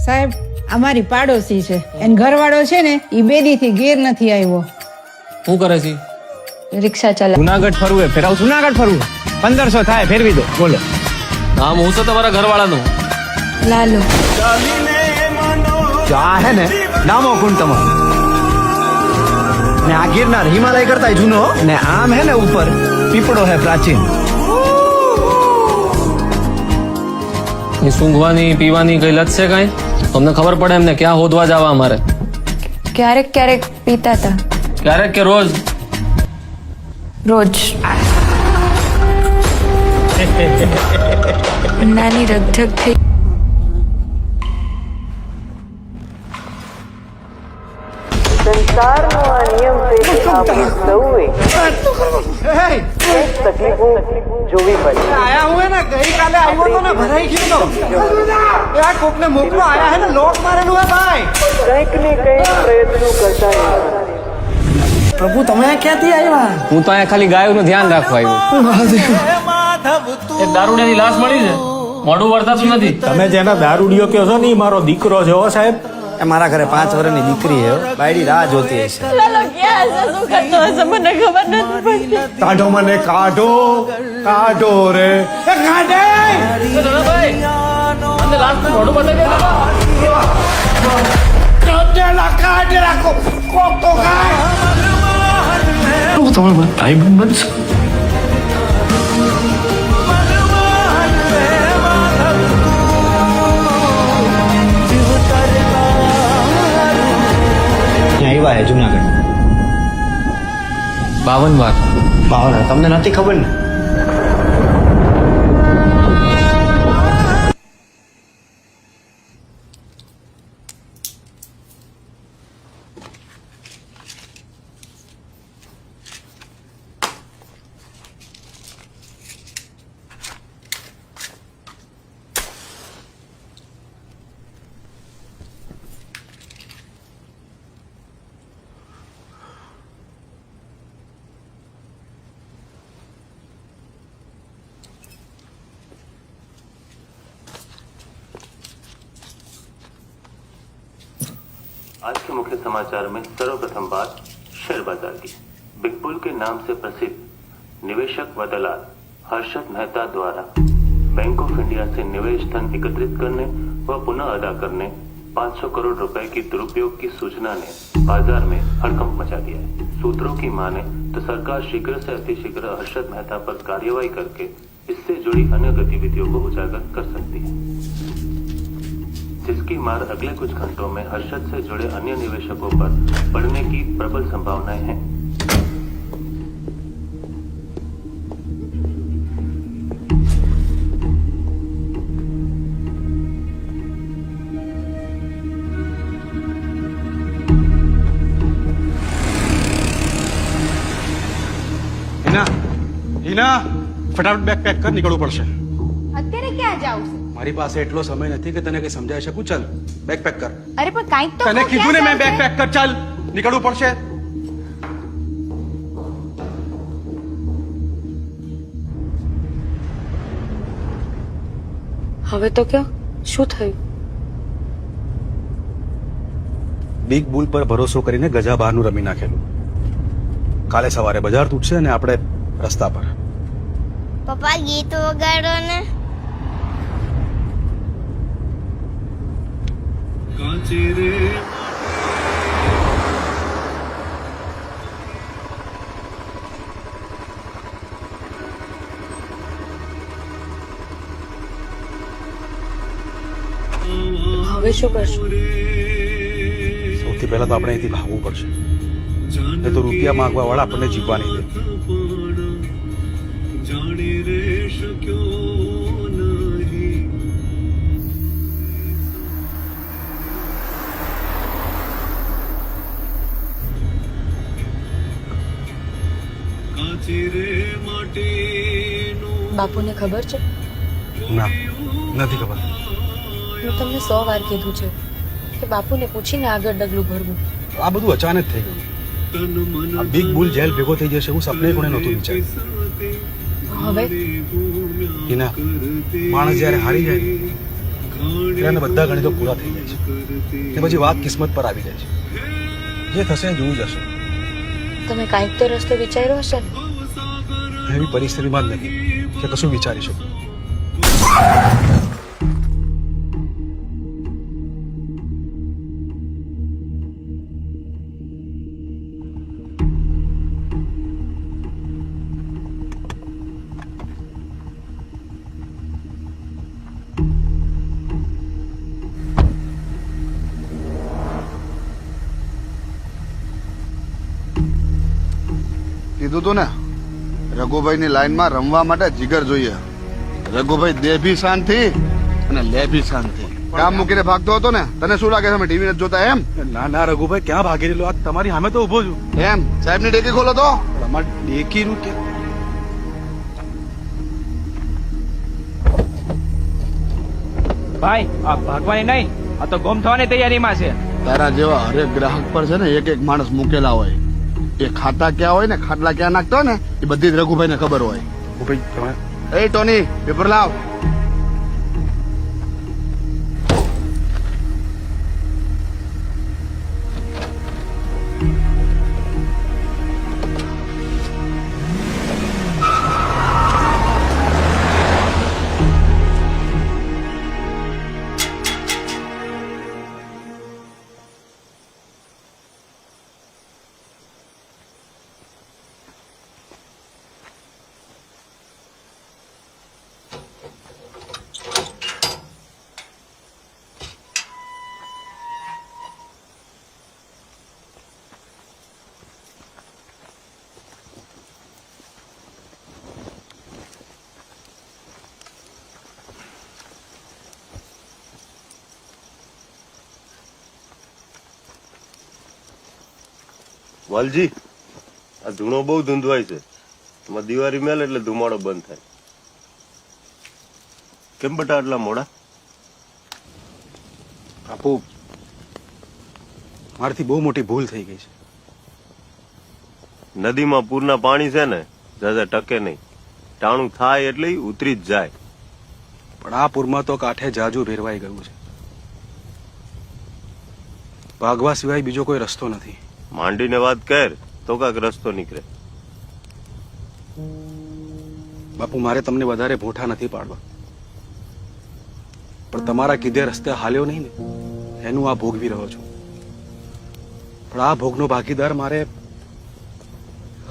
સાહેબ અમારી પાડોશી છે એન ઘરવાળો છે ને ઈ બેદીથી ઘેર નથી આવ્યો. શું કરે છે? રિક્ષા ચલા. જુનાગઢ ફરવું ફેરાવ જુનાગઢ ફરવું 1500 થાય ફેરવી દો. બોલો નામ હું છે તમારા ઘરવાળાનું? લાલો. જો આ હે ને નામો કુંડ તમારો ને આ ગિરનાર હિમાલય કરતા જૂનો ને આમ હે ને ઉપર પીપળો હે પ્રાચીન. એ સૂંઘવાની પીવાની કઈ લત છે કઈ? તમને ખબર પડે એમને ક્યાં હોદવા જવા અમારે? ક્યારેક ક્યારેક પીતા હતા. ક્યારેક કે રોજ? રોજ. નાની રગઝગ થઈ. સંસારનો આ નિયમ છે કે આપણે સૌએ તકલીફો જોવી પડે. આયા હું હે ને ગઈકાલે આવ્યો તો ને ભરાઈ ગયો તો આ કોકને મોકલો આયા હે ને લોક મારેલું હે ભાઈ. કંઈક ને કંઈક પ્રયત્નો કરતા રહેવાના. પ્રભુ તમે ક્યાંથી આવ્યા? હું તો અહીંયા ખાલી ગાયોનું ધ્યાન રાખવા આવ્યો. એક દારૂડિયાની લાશ મળી છે, મોઢું વળતાતું નથી. તમે જેના દારૂડિયો કહો છો ને ઈ મારો દીકરો છે હો સાહેબ. એ મારા ઘરે 5 વર્ષની દીકરી છે બાયડી રાહ જોતી હશે. લાલો ક્યાં હશે? શું કરતો હશે? મને ખબર નથી પડતી. કાઢો મને કાઢો કાઢો રે એ કાઢે. દાદાભાઈ, અમને લાશનું મોઢું બતાવી દે દાદા. કાઢેલા કોક તો કાઢ. તમે ભાઈ બનશો. આવ્યા હે જુનાગઢ 52 વાર. બાવન તમને નથી ખબર ને? आज के मुख्य समाचार में सर्वप्रथम बात शेयर बाजार की। बिग बुल के नाम से प्रसिद्ध निवेशक व दलाल हर्षद मेहता द्वारा बैंक ऑफ इंडिया से निवेश धन एकत्रित करने व पुनः अदा करने 500 करोड़ रुपए की दुरुपयोग की सूचना ने बाजार में हड़कंप मचा दिया है। सूत्रों की माने तो सरकार शीघ्र से अतिशीघ्र हर्षद मेहता पर कार्यवाही करके इससे जुड़ी अन्य गतिविधियों को उजागर कर सकती है, जिसकी मार अगले कुछ घंटों में हर्षद से जुड़े अन्य निवेशकों पर पड़ने की प्रबल संभावनाएं हैं। હિના ફટાફટ બેગ પેક કર, નીકળવું પડશે. અત્યારે ક્યાં જાવ છે? મારી પાસે એટલો સમય નથી કે તને કઈ સમજાવી શકું. ચાલ બેગ પેક કર. અરે પણ કાંઈક તો તને કીધું ને મેં બેગ પેક કર. ચાલ નીકળવું પડશે. હવે તો કયો શું થયું? બિગ બુલ પર ભરોસો કરીને ગજા બહારનું રમી નાખેલું. કાલે સવારે બજાર તૂટશે અને આપણે રસ્તા પર. પપ્પા ગીત વગાડો ને. હવે શું કરશું? સૌથી પહેલા તો આપણે અહીંથી ભાગવું પડશે. નહીં તો રૂપિયા માંગવા વાળા આપણને જીવવા નહીં દે. બાપુને ખબર છે? ના નથી ખબર. હું તમને 100 વાર કીધું છે કે બાપુને પૂછીને આગળ ડગલું ભરવું. આ બધું અચાનક થઈ ગયું. આ બિગ બુલ જેલ ભેગો થઈ જશે હું સપને કોને નહોતું વિચાર્યું. હવે હિના, માણસ જ્યારે હારી જાય એટલે એના બધા ગણિતો પૂરા થઈ જાય છે કે પછી વાત કિસ્મત પર આવી જાય છે. જે થશે એ જોવું જશે. તમે કાંઈક તો રસ્તો વિચાર્યો હશે ને? એવી પરિસ્થિતિમાં જ નથી કે કશું વિચારી શકું. કીધું તું ને રઘુભાઈ ની લાઈન માં રમવા માટે જીગર જોઈએ. રઘુભાઈ દે ભી શાંતિ અને લે ભી શાંતિ. કામ મૂકીને ભાગતો હતો ને, તને શું લાગે તમે ટીવી નથી જોતા એમ? ના ના રઘુભાઈ, ક્યાં ભાગી રહેલો? આ તમારી સામે તો ઉભો છું. એમ સાહેબ ની ડેકી ખોલો તો. અમારે ડેકીનું કે ભાઈ આ ભાગવાની નહીં, આ તો ગુમ થવાની તૈયારીમાં છે. તારા જેવા હરેક ગ્રાહક પર છે ને એક એક માણસ મૂકેલા હોય. એ ખાતા ક્યાં હોય ને ખાટલા ક્યાં નાખતો હોય ને એ બધી જ રઘુભાઈ ને ખબર હોય. ભાઈ તમે એ ટોની પેપર લાવ. વાલજી, આ ધૂણો બહુ ધૂંધવાય છે. એમાં દિવાળી મેલ એટલે ધુમાડો બંધ થાય. કેમ બટા આટલા મોડા? બાપુ, મારાથી બહુ મોટી ભૂલ થઈ ગઈ છે. નદીમાં પૂરના પાણી છે ને જાજા ટકે નહીં. ટાણું થાય એટલે ઈ ઉતરી જ જાય. પણ આ પૂરમાં તો કાંઠે જાજુ ભેરવાઈ ગયું છે. ભાગવા સિવાય બીજો કોઈ રસ્તો નથી. માંડીને વાત કર તો કાંક રસ્તો નીકળે. બાપુ, મારે તમને વધારે ભોઠા નથી પાડવા, પણ તમારા કીધે રસ્તે હાલ્યો નહીં ને એનું આ ભોગવી રહ્યો છું. પણ આ ભોગનો ભાગીદાર મારે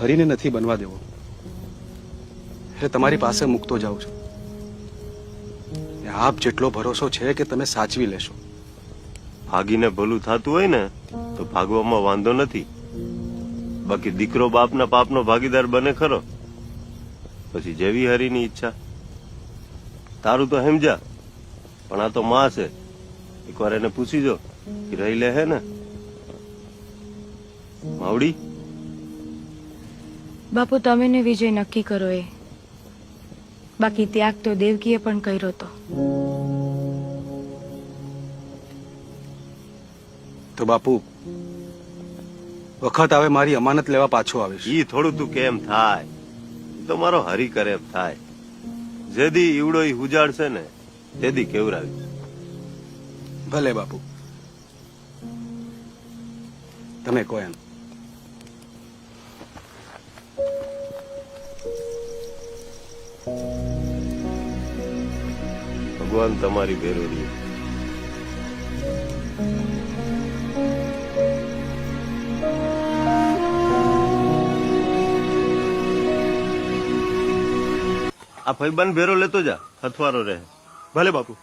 હરીને નથી બનવા દેવો, એટલે તમારી પાસે મૂકતો જાઉં છું. આપ જેટલો ભરોસો છે કે તમે સાચવી લેશો. ભાગીને ભલું થતું હોય ને તો ભાગવામાં વાંધો નથી. બાકી દીકરો બાપના પાપનો ભાગીદાર બને ખરો, પછી જેવી હરીની ઈચ્છા. તારું તો સમજા, પણ આ તો માં છે. એકવાર એને પૂછી જો કે રહી લે હે ને. માવડી, બાપુ તમે ને વિજય નક્કી કરો એ. બાકી ત્યાગ તો દેવકીએ પણ કર્યો તો. તો બાપુ, વખત આવે મારી અમાનત લેવા પાછો આવીશ. ઈ થોડું તું કેમ થાય, તો મારો હરી કરે એમ થાય. જેદી ઈવડો ઈ ઉજાડશે ને તેદી કેવરાવી. ભલે બાપુ, તમે કહો એમ. ભગવાન તમારી ભેરો રહે. આ ફૈબાન ભેરો લેતો જા, હથવારો રહે. ભલે બાપુ.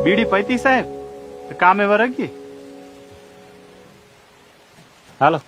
બીડી પૈતી સાહેબ કામે વરગી હાલો.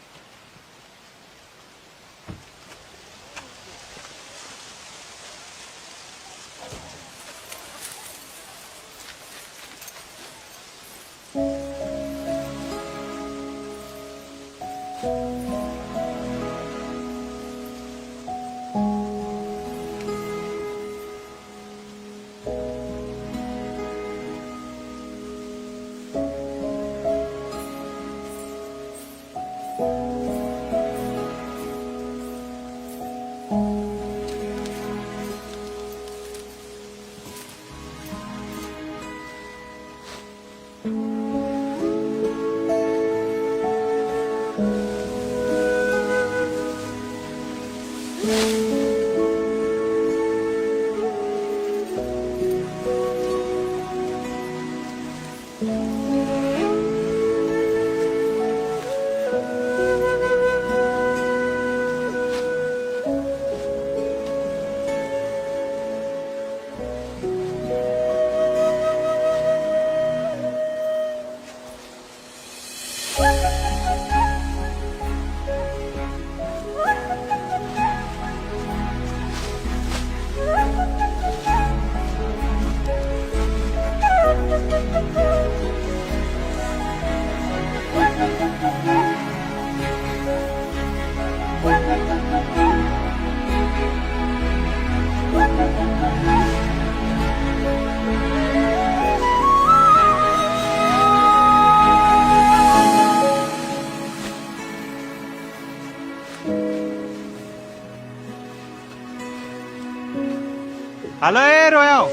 હાલો એ રોયો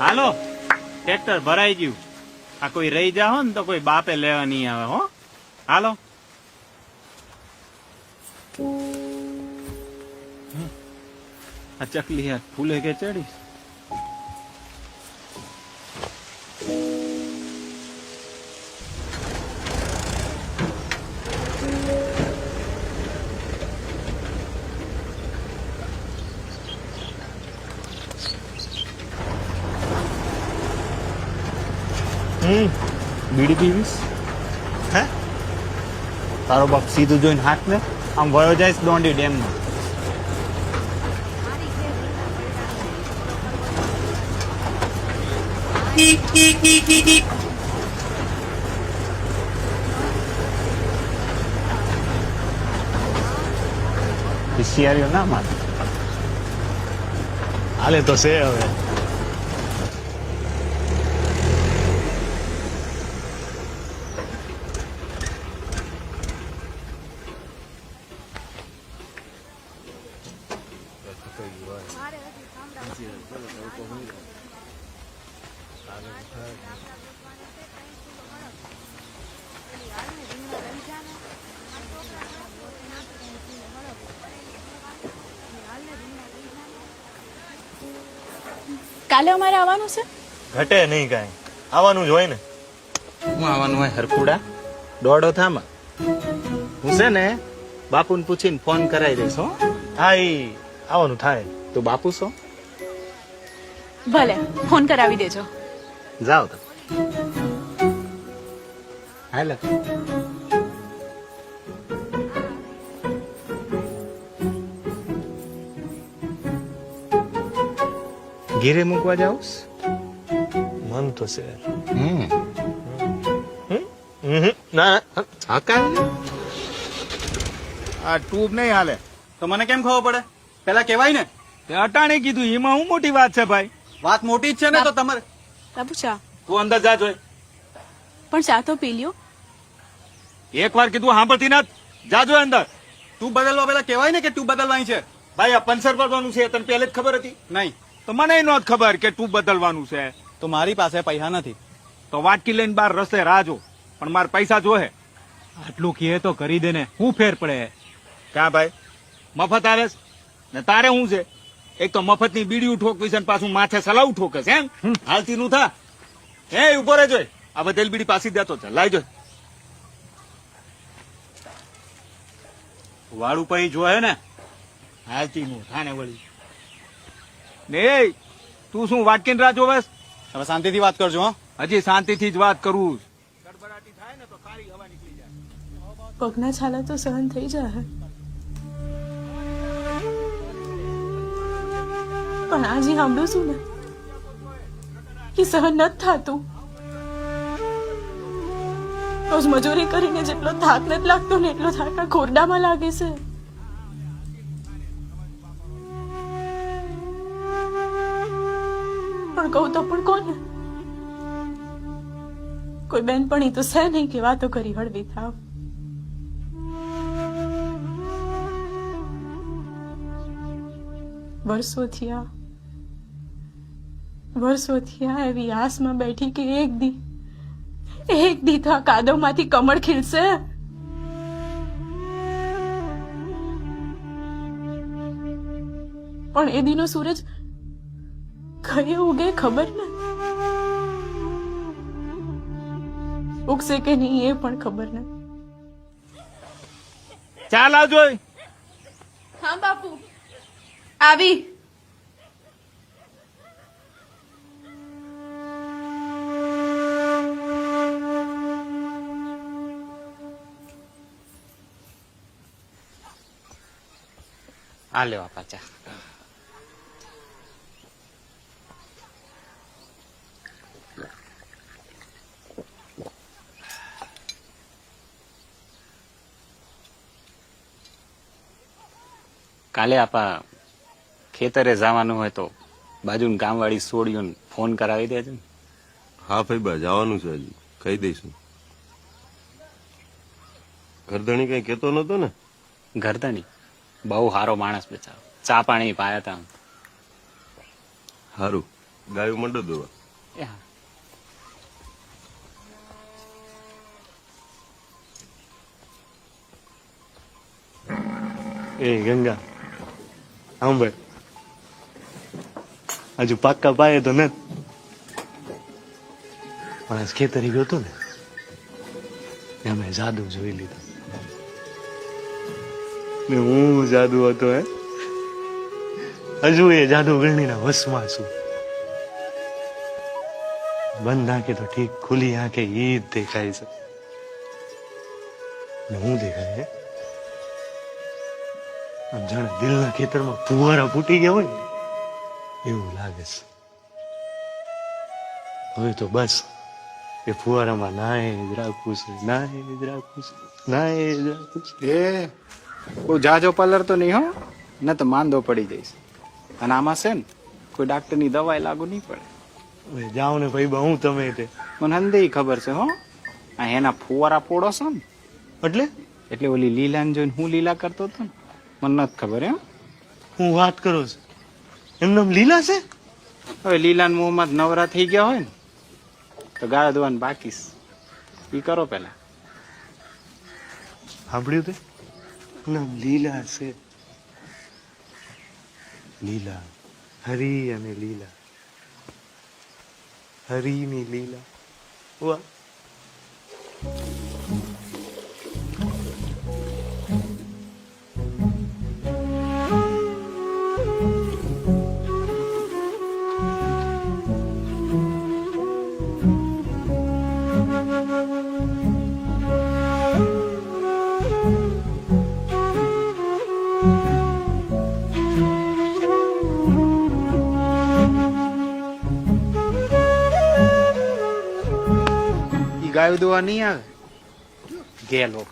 હાલો. ટ્રેક્ટર ભરાઈ ગયું. આ કોઈ રહી જાઓ ને તો કોઈ બાપે લેવા નહીં આવે હો. હાલો. આ ચકલી યાર ફૂલે કે ચડી. બીડી પીવીસ હે? તારો બાપ સીધું જોઈને હાથ ને આમ વયો જાય દોંડી ડેમમાં. હોશિયારીઓ ના માન હાલે તો છે હવે. કાલે અમારે આવવાનું છે. ઘટે નહીં કાંઈ, આવવાનું જ હોય ને. હું આવવાનું હોય હરખુડા દોડો થામાં. હું છે ને બાપુને પૂછીને ફોન કરાવી દઈશ હો. હા એ આવવાનું થાય. તું બાપુ છો? ભલે ફોન કરાવી દેજો. જાઓ તો હાલ. ઘેરે મૂકવા જાઉં મન તો છે. ના આ ટ્યુબ નહીં હાલે તો મને કેમ ખબર પડે? પેલા કેવાય ને અટાણે કીધું. એમાં હું મોટી વાત છે ભાઈ? વાત મોટી જ છે ને. તો તમારે બાબુ ચા. તું અંદર જા જોઈ. પણ ચા તો પી લ્યો. એક વાર કીધું સાંભળતી ના જાજો અંદર. તું બદલવા પેલા કેવાય ને કે તું બદલવાની છે. ભાઈ આ પંચર કરવાનું છે તને પહેલે જ ખબર હતી? નહીં તો મને નહોત ખબર કે તું બદલવાનું છે. તો મારી પાસે પૈસા નથી તો વાટકી લઈને બાર રસ્તે રાહ જો. પણ મારે પૈસા જોહે. આટલું કહે તો કરી દે ને. શું ફેર પડે? ક્યાં ભાઈ મફત આવે ને તારે શું છે? એક તો મફત ની બીડી ઠોકવી છે પાછું માથે સલાવ ઠોકે છે. એમ હાલતી નું થા. હે ઉભો રહેજો. આ બધેલ બીડી પાછી દેતો છે. લાવજો. વાળું પૈ જોહે ને હાલતી નું થાને વળી ને. તું શું વાટકીને રાહ જોવેસ? હવે શાંતિથી વાત કરજો. હા હજી શાંતિથી જ વાત કરું. ગડબડાટી થાય ને તો સારી હવા નીકળી જાય. પગના છાલા તો સહન થઈ જાય, પણ આજે સાંભળું છું ને કે સહન નથી થતું. રોજ મજૂરી કરીને જેટલો થાક નથી લાગતો ને એટલો થાક આ ખોરડામાં લાગે છે. પણ કહું તો પણ કોને? કોઈ બેનપણી તો છે નહીં કે વાતો કરી હળવી થાવ. વર્ષો થયા એવી આસમાં બેઠી કે એક દી તો આ કાદવમાંથી કમળ ખીલશે. પણ એ દીનો સૂરજ કઈ ઉગે ખબર ને, ઉગશે કે નહીં એ પણ ખબર ને. ચાલ આવજો. હા બાપુ, આવી. આ લેવા પાછા. કાલે આપા ખેતરે જવાનું હોય તો બાજુની કામવાળી સોડીઓને ફોન કરાવી દેજો ને. હા ભાઈ બા જવાનું છે, હજી કહી દઈશું. ગરદણી કઈ કેતો નતો ને? ગરદની બહુ સારો માણસ બચાવ, ચા પાણી પાયા હતા. સારું, ગાયું મંડો દોવા. એ હા. એ ગંગા સાંભળ, હજુ પાક્કા પાયે તો નથી, પણ આજ ખેતરી ગયો હતો ને મેં જાદુ જોઈ લીધું. ને હું જાદુ હતો હજુ એ જાદુ ગરણીના વશમાં છું. બંધ આંખે તો ઠીક, ખુલ્લી આંખે ઈ જ દેખાય છે. ને હું દેખાય આમ જાણે દિલના ખેતરમાં ફુવારા ફૂટી ગયા હોય ને એવું લાગે છે. હવે તો બસ એ ફુવારામાં નાય જ રાખવું છે, નાય જ રાખવું છે, નાય જ રાખવું છે. એ બહુ જાજો પાર્લર તો નહીં હો, ન તો માંદો પડી જઈશ. અને આમાં છે ને કોઈ ડાક્ટરની દવાઈ લાગુ નહીં પડે. હવે જાઓ ને ભાઈ બા, હું તમે તે મને હંદે ખબર છે હો, આ એના ફુવારા પોડો છો ને એટલે ઓલી લીલાને જોઈને હું લીલા કરતો હતો ને, મને નથી ખબર. હું વાત કરો છો એમને લીલા છે? હવે લીલાના મોંમાં જ નવરા થઈ ગયા હોય ને તો ગાળા દવાનું બાકી ઈ કરો પેલા. સાંભળ્યું તે? નામ લીલા છે, લીલા, હરી અને લીલા, હરીની લીલા. વાહ, ગાયું દોવા નહીં આવે ગેલો.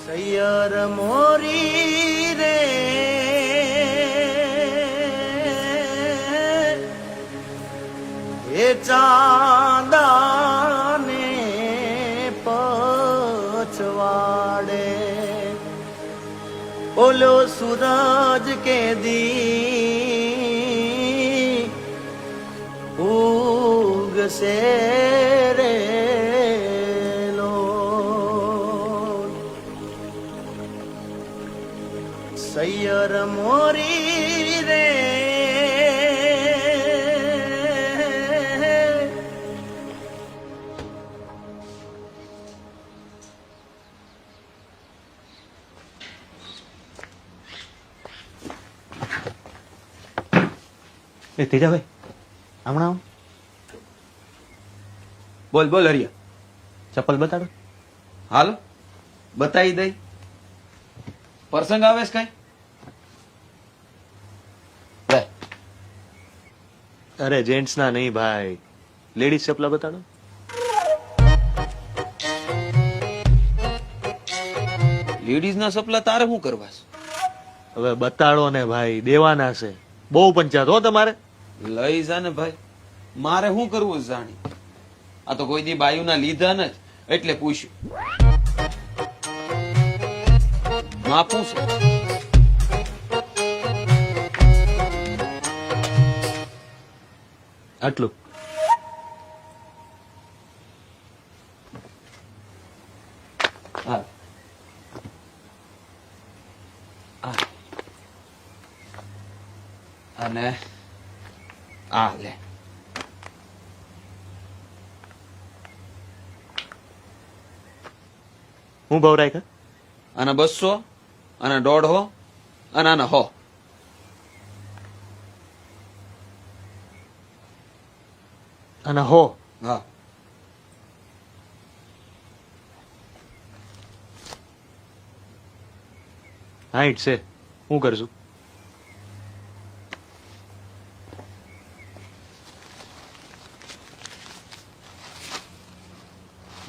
સૈયર મોરી રે એ ચાંદાને પછવાડે ઓલો સૂરજ કે દી ઉગશે રે લો સૈયર મોરી રે એ તેજાભાઈ હમણાં આવો. બોલ બોલ હરિયા. ચપ્પલ બતાડો. હાલ બતાવી દઈ. પ્રસંગ આવે છે કઈ? અરે જેન્ટ્સ ના નહીં ભાઈ, લેડીઝ ચપ્પલા બતાડો. લેડીઝ ના સપલા તારે શું કરવા છે? હવે બતાડો ને ભાઈ, દેવાના છે. બહુ પંચાયત હો તમારે. લઈ જા ને ભાઈ, મારે શું કરવું છે જાણી? આ તો કોઈ દી બાયુ ના લીધા ને જ એટલે પૂછ્યું. માપું છે. આટલું. હા અને આ લે. હું ભાવ રાખ્યા? અને 200 અને 150 અને આના 100. અને હો. હા હાઈટ છે. હું કરશું?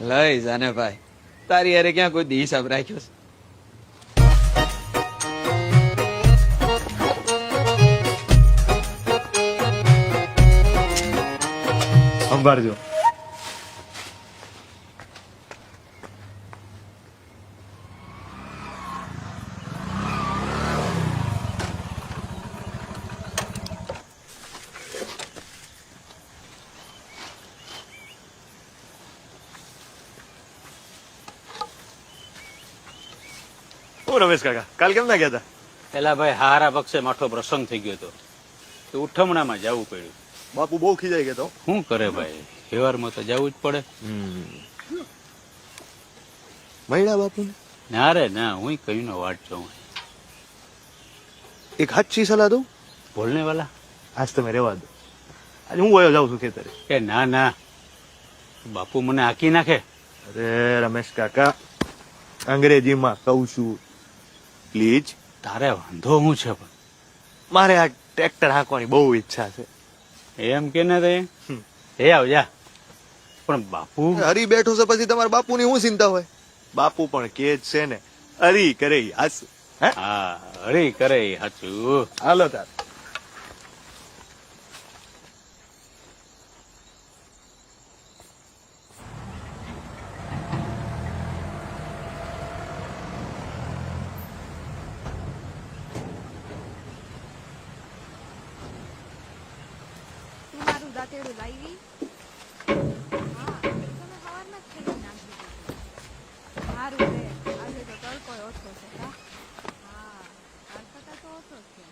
લઈ જાને ભાઈ, તારી હારે ક્યાં કોઈ દી હિસાબ રાખ્યો છે? સંભાળજો. હું રમેશ કાકા, કાલ કેમ ના ગયા હતા? પેલા ભાઈ હારા પક્ષે માઠો પ્રસંગ થઈ ગયો હતો તો ઉઠમણામાં જવું પડ્યું. બાપુ બહુ ખીજાઈ ગયા. શું કરે ભાઈ, વ્યવહારમાં તો જવું જ પડે. મળ્યા બાપુને? ના રે ના, હું કયું નો વાટ જોઉં. એક સાચી સલાહ દઉં? બોલને વાલા. આજ તમે રહેવા દો, આજે હું વયો જાઉં છું ખેતરે. કે ના ના, બાપુ મને હાકી નાખે. અરે રમેશ કાકા, અંગ્રેજીમાં કહું છું, પ્લીઝ. તારે વાંધો શું છે? પણ મારે આ ટ્રેક્ટર હાંકવાની બહુ ઈચ્છા છે. એમ કે ને રે, એ આવ જા. પણ બાપુ હરી બેઠો છે, પછી તમારા બાપુની શું ચિંતા હોય? બાપુ પણ કે જ છે ને, હરી કરે હાસ. હા, હરી કરે હાચું. હાલો તાર. દાંતેડું લાવી. સારું રે, આજે તો તડકો ઓછો છે. હા, કાલ કરતા તો ઓછો છે.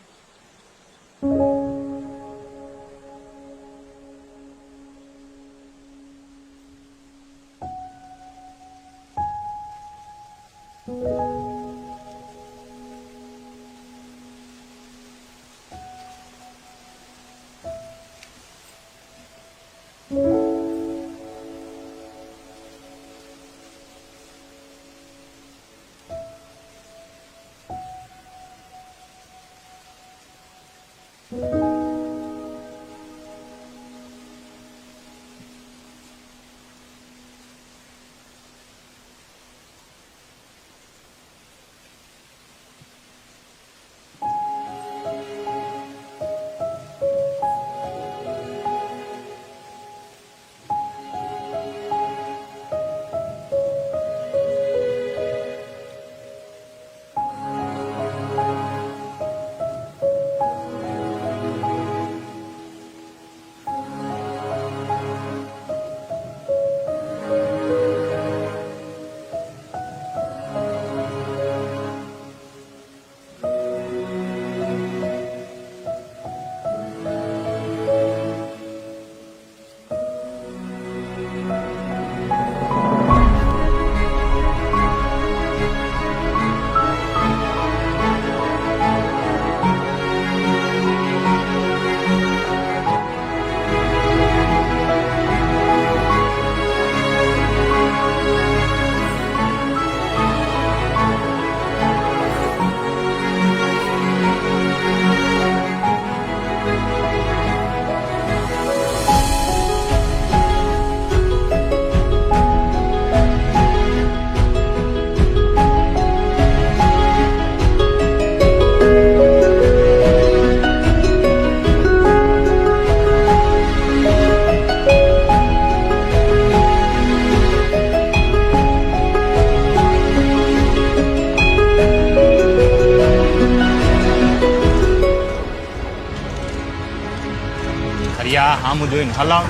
આમ જોઈને હલાવ.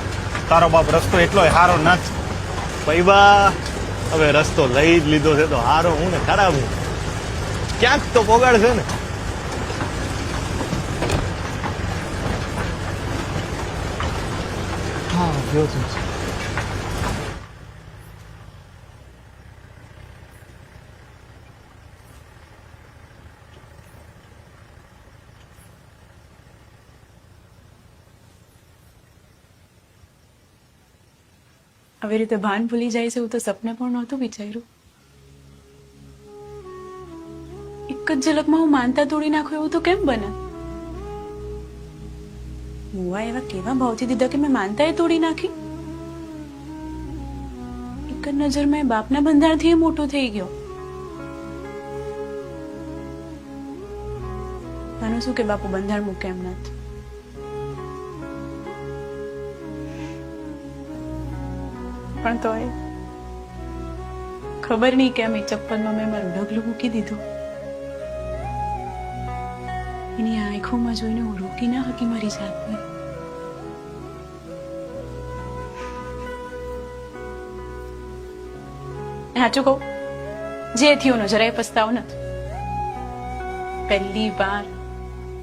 તારો બાપ રસ્તો એટલો હારો નથી. પૈબા હવે રસ્તો લઈ જ લીધો છે તો હારો હું ને ખરાબ હું ક્યાંક તો પોગાડશે ને. હા ગયો છું. આવી રીતે ભાન ભૂલી જાય છે એવું તો સપને પણ નહોતું વિચાર્યું. એક જ ઝલકમાં હું માનતા તોડી નાખું એવું તો કેમ બને? મુવા એવા કેવા ભાવથી દીધા કે મેં માનતા એ તોડી નાખી. એક જ નજરમાં એ બાપના બંધારણથી એ મોટો થઈ ગયો. માનું શું કે બાપુ બંધારણ મૂકે એમ નથી. પણ તોય ખબર નહીં કેમ એ ચપ્પલમાં મેં મારું ઢગલું મૂકી દીધું. એની આંખોમાં જોઈને હું રોકી ના હકી મારી જાતને. સાચું કહું, જે થયું જરાય પસ્તાવો નથી.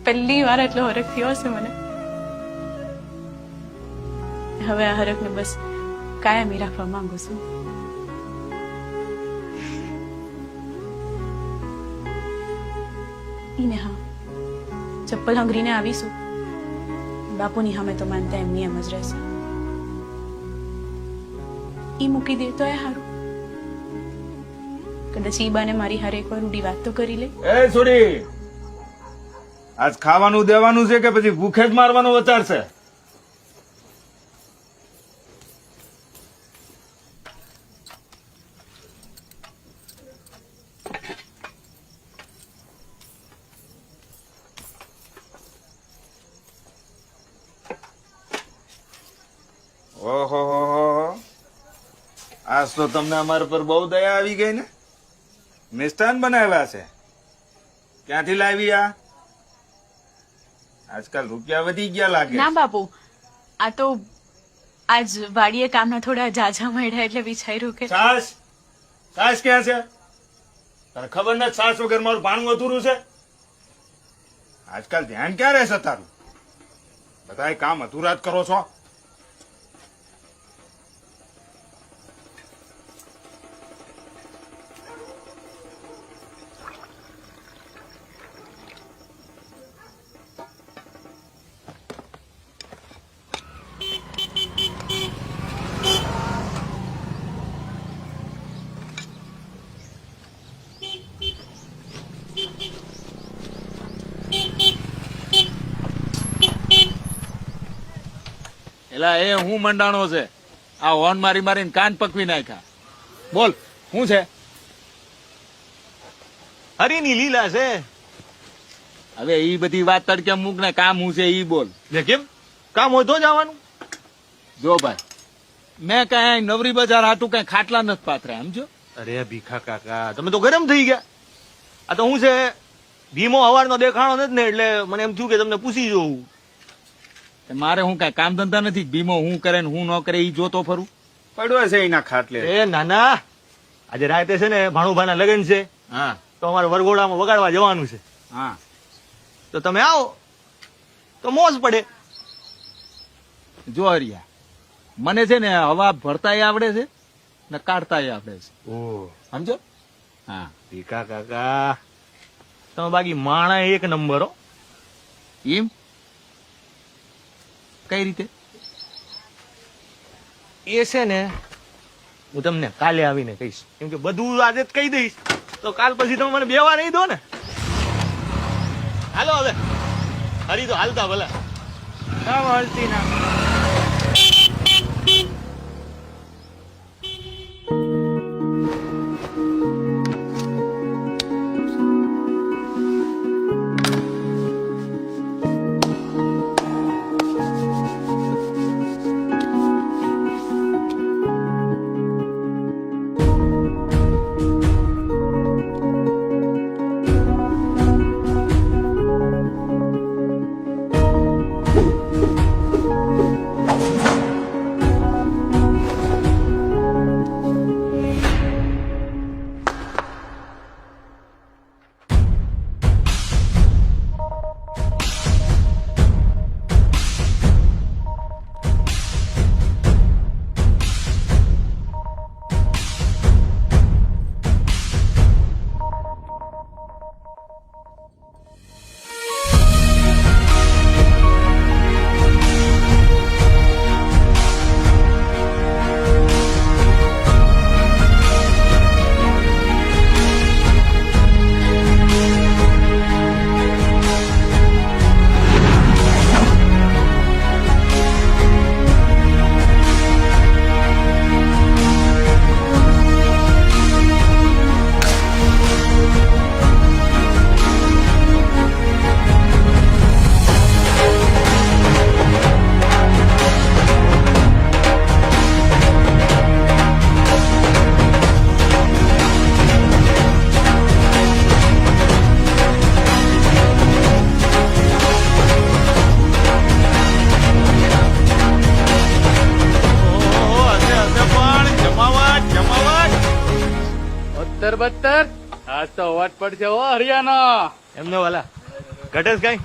પહેલી વાર એટલો હરખ થયો હશે મને. હવે આ હરખને બસ કાયમી રાખવા માંગુ છું. ઈને હા, ચપ્પલ હંગરીને આવીશું. બાપુની સામે તો માનતા એમની એમ જ રહેશે. ઈ મૂકી દે તો એ સારું. કદાચ ઈ બાને મારી હારે એકવાર રૂડી વાત તો કરી લે. એ છોડી, આજ ખાવાનું દેવાનું છે કે પછી ભૂખે જ મારવાનો વિચાર છે? ઓહો, આજ તો તમને અમારા પર બહુ દયા આવી ગઈ ને. મિષ્ટાન બનાવ્યા છે. ક્યાંથી લાવી આ? આજકાલ રૂપિયા વધી ગયા લાગે. ના બાપુ, આ તો આજ વાડીએ કામના થોડા જાજા મળ્યા એટલે વિચાર્યું કે સાસ ક્યાં છે? તને ખબર નથી સાસ વગર મારું ભાણું અધૂરું છે? આજકાલ ધ્યાન ક્યાં રહેશે તારું? બધા કામ અધૂરા જ કરો છો. એલા એ હું મંડાણો છે? આ હોર્ન મારી મારીને કાન પકવી નાખ્યા. બોલ શું છે? હરીની લીલા છે. હવે ઈ બધી વાત તડકે મૂક ને, કામ શું છે ઈ બોલ. કેમ કામ હોય તો જવાનું? જો ભાઈ, મેં કઈ નવરી બજાર હાટું કઈ ખાટલા નથી પાથર્યા, સમજો? અરે ભીખા કાકા, તમે તો ગરમ થઈ ગયા. આ તો શું છે, ભીમો હવારનો દેખાણો નથી ને એટલે મને એમ થયું કે તમને પૂછી જોઉં. મારે હું કઈ કામ ધંધા નથી. ભીમો હું કરે ને હું ન કરે ઈ જોતો ફરું પડ્યો છે એના ખાટલે. એ નાના, આજે રાતે છે ને ભાણુભાના લગ્ન છે. હા, તો અમારે વરઘોડામાં વગાડવા જવાનું છે. હા, તો તમે આવો તો મોજ પડે. જો હરિયા, મને છે ને હવા ભરતાય આવડે છે ને કાઢતાય આવડે છે. ઓહ, સમજો? હા. ભીખા કાકા, તમે બાકી માણા એક નંબર હો. એમ કઈ રીતે? એ છે ને હું તમને કાલે આવીને કહીશ, કેમ કે બધું આજે જ કહી દઈશ તો કાલ પછી તમે મને બેવા નહીં દો ને. હાલો હવે, હરી તો હાલતા ભલા. હલતી ના. બત્તર આજ તો અવાજ પડશે ઓ હરિયાનો. એમને વાલા ઘટેશ કઈ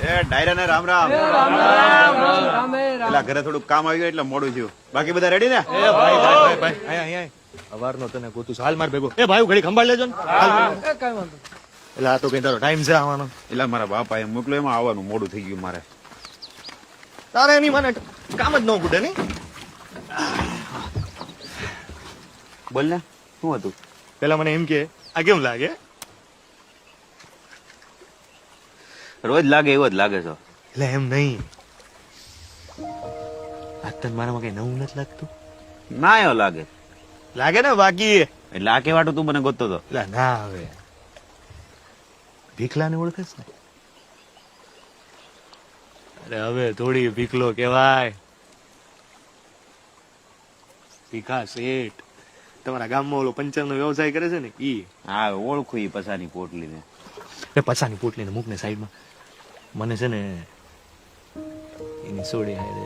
એ ડાયરા ને રામ રામ. પેલા ઘરે થોડું કામ આવી ગયું એટલે મોડું થયું. બાકી બધા રેડી ને? એ ભાઈ ભાઈ ભાઈ અહીંયા અવારનો તને ગોતું છું. હાલ માર ભેગો. એ ભાઈ ઘડી ખંભાળ લેજો ને. એટલે આ તો કઈ તારો ટાઈમ છે આવવાનો. એટલે મારા બાપા એમ મોકલો, એમાં આવવાનું મોડું થઈ ગયું મારે. તારે એની મને કામ જ ન ખૂટે નહીં. બોલ ને, શું હતું? પેલા મને એમ કે આ કેમ લાગે? રોજ લાગે એવો જ લાગે છો. એટલે એમ નહીં, આજ તને મારામાં કઈ નવું નથી લાગતું? ના એવો લાગે. લાગે ને બાકી. એટલે આ કેવાટું તું મને ગોતતો હતો? એટલે ના હવે ભીખલાને ઓળખેસ ને? અરે હવે થોડી ભીખલો કેવાય, ભીખા શેઠ. તમારા ગામમાં ઓલો પંચર નો વ્યવસાય કરે છે ને ઈ. હા ઓળખું ઈ પસાની પોટલી ને. પચાની પોટલી ને મૂક ને સાઈડમાં. મને છે ને એની સોડી હારે.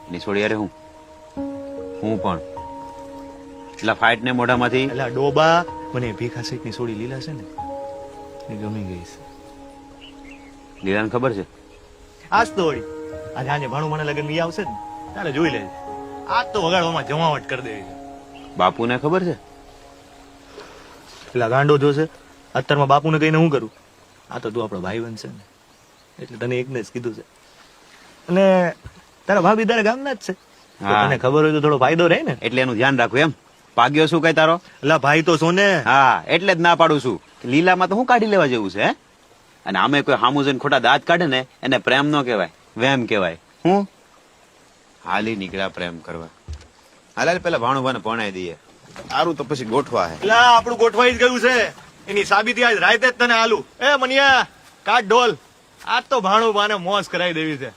એની સોડી હારે હું પણ એટલા ફાઇટ ને મોઢામાંથી. એટલે ડોબા મને ભીખા શેઠ ની સોડી લીલા છે ને એ ગમી ગઈ છે. લીલાને ખબર છે? આજ તો વળી આજે આજે ભાણું મને લગન ઈ આવશે ને તારે જોઈ લેજે. આજ તો વગાડવામાં જમાવટ કરી દેવી છે. બાપુને ખબર છે? પેલા ગાંડો જોશે અત્યારમાં બાપુને કહીને હું કરું? આ તો તું આપણો ભાઈ બનશે ને એટલે તને એકને જ કીધું છે. અને તારા ભાભી તારા ગામના જ છે, તને ખબર હોય તો થોડો ફાયદો રહે ને. એટલે એનું ધ્યાન રાખવું એમ. પાગ્યો શું કઈ તારો? એટલે ભાઈ તો સોને. હા એટલે જ ના પાડું છું. લીલામાં તો હું કાઢી લેવા જેવું છે. અને આમે કોઈ હામું જઈને ખોટા દાંત કાઢે ને એને પ્રેમ ન કહેવાય, વેમ કહેવાય. હું હાલી નીકળ્યા પ્રેમ કરવા. હાલ પેલા ભાણુભાને ભણાઈ દઈએ. સારું તો પછી ગોઠવા હે. એટલે આપણું ગોઠવાઈ જ ગયું છે. એની સાબિતી આજ રાતે જ તને આલું. એ મનિયા કાટ ઢોલ. આજ તો ભાણું બાને મોજ કરાવી દેવી છે.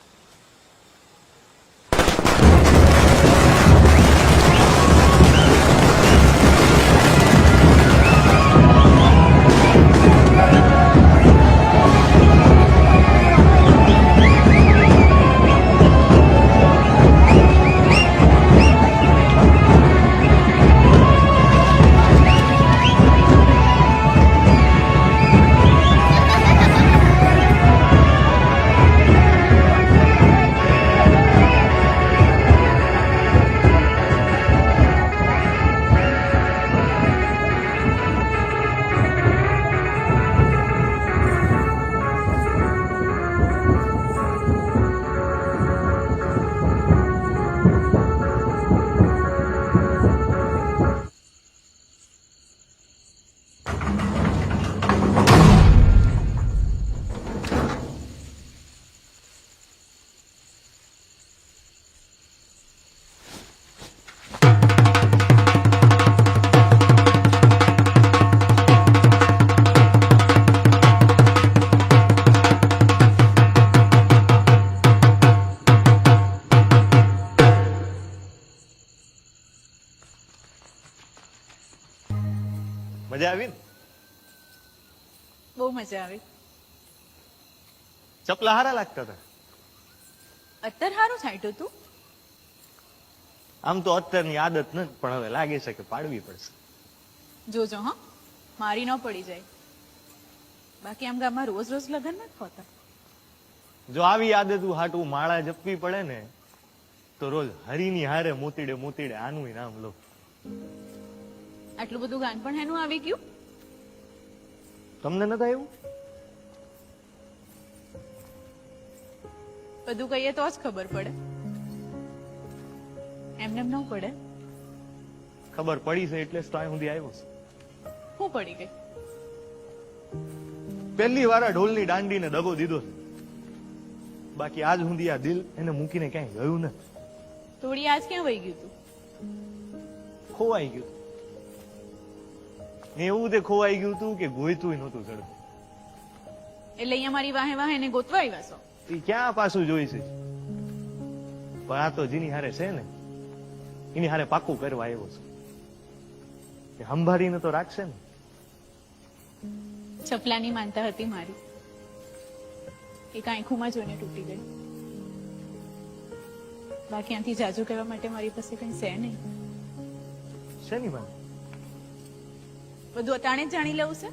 મજા આવી ને? બહુ મજા આવી. ચપલા હારા લાગતા હતા. અત્યારે સારું છાંટ્યું તું. આમ તો અત્યારની આદત નથી, પણ હવે લાગે છે કે પાડવી પડશે. જોજો હા, મારી ન પડી જાય. બાકી આમ ગામમાં રોજ રોજ લગન નથી હોતા. જો આવી આદત હાટું માળા જપવી પડે ને તો રોજ હરીની હારે મોતીડે મોતીડે આનું નામ લો. આટલું બધું ગાન પણ એનું આવી ગયું? તમને નથી આવ્યું? બધું કહીએ તો જ ખબર પડે, એમને એમ ન પડે. ખબર પડી છે એટલે જ તો અહીં સુધી આવ્યો છે. હું પડી ગઈ? પહેલી વાર ઢોલની દાંડીને દગો દીધો છે. બાકી આજ સુધી આ દિલ એને મૂકીને ક્યાંય ગયું નથી. થોડી આજ ક્યાં વહી ગયું તું? ખોવાઈ ગયું. એવું તે ખોવાઈ ગયું તું કે ગોઈતું નહોતું ચડતું. એટલે અહીંયા મારી વાહે વાહે એને ગોતવા આવ્યા છો? એ ક્યાં પાછું જોઈ છે? પણ આ તો જેની હારે છે ને એની હારે પાકું કરવા આવ્યો છે. સંભાળીને તો રાખશે ને. ચપલાની માનતા હતી મારી, એક આંખોમાં જોઈને તૂટી ગઈ. બાકી આથી જાજુ કરવા માટે મારી પાસે કઈ છે નહીં. શેની વાત? બધું અટાણે જ જાણી લેવું છે?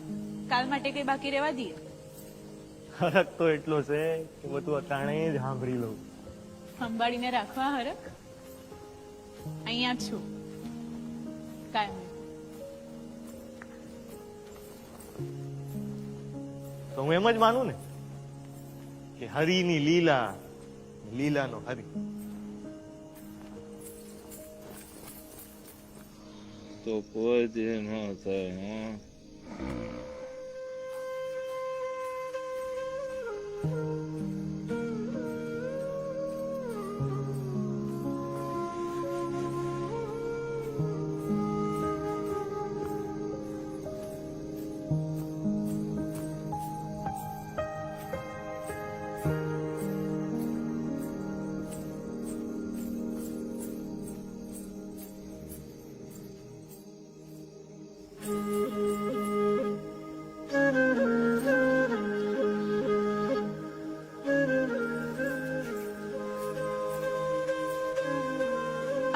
કાલ માટે કઈ બાકી રહેવા દઈએ? હરક તો એટલો છે કે બધું અટાણે જ સાંભળી લઉં. સંભાળીને રાખવા હરક. અહીંયા જ છું કાયમ. તો હું એમ જ માનું ને કે હરિની લીલા, લીલાનો હરિ. તો કોઈ ન થાય.